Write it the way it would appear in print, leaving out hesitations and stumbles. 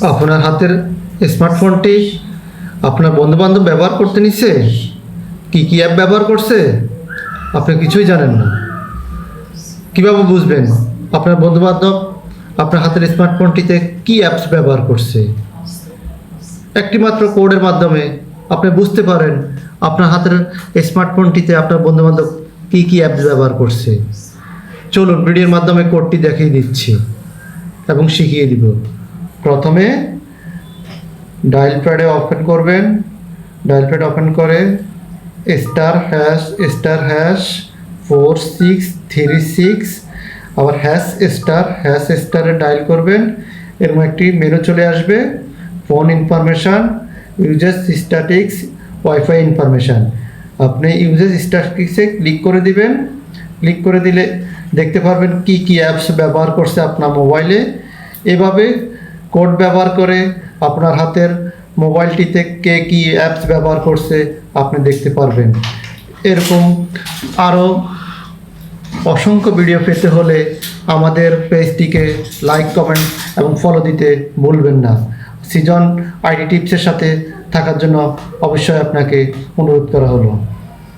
আপনার হাতের স্মার্টফোনটি আপনার বন্ধুবান্ধব ব্যবহার করতে নিচ্ছে, কি কি অ্যাপ ব্যবহার করছে আপনি কিছুই জানেন না। কীভাবে বুঝবেন আপনার বন্ধুবান্ধব আপনার হাতের স্মার্টফোনটিতে কি অ্যাপস ব্যবহার করছে? একটি মাত্র কোডের মাধ্যমে আপনি বুঝতে পারেন আপনার হাতের স্মার্টফোনটিতে আপনার বন্ধুবান্ধব কি কি অ্যাপস ব্যবহার করছে। চলুন ভিডিওর মাধ্যমে কোডটি দেখিয়ে দিচ্ছি এবং শিখিয়ে দিব। প্রথমে ডায়াল প্যাডে ওপেন করবেন, ডায়াল প্যাড ওপেন করে *#*4636 আবার #**স্টারে ডায়াল করবেন। এরকম একটি মেনু চলে আসবে, phone information, user statics, wifi information. আপনি ইউজার স্ট্যাটিক্সে ক্লিক করে দিবেন। ক্লিক করে দিলে দেখতে পারবেন কি কি অ্যাপস ব্যবহার করছে আপনার মোবাইলে। এভাবে কোড ব্যবহার করে আপনার হাতের মোবাইলটিতে কে কী অ্যাপস ব্যবহার করছে আপনি দেখতে পারবেন। এরকম আরও অসংখ্য ভিডিও পেতে হলে আমাদের পেজটিকে লাইক, কমেন্ট এবং ফলো দিতে ভুলবেন না। সৃজন আইটি টিপসের সাথে থাকার জন্য অবশ্যই আপনাকে অনুরোধ করা হলো।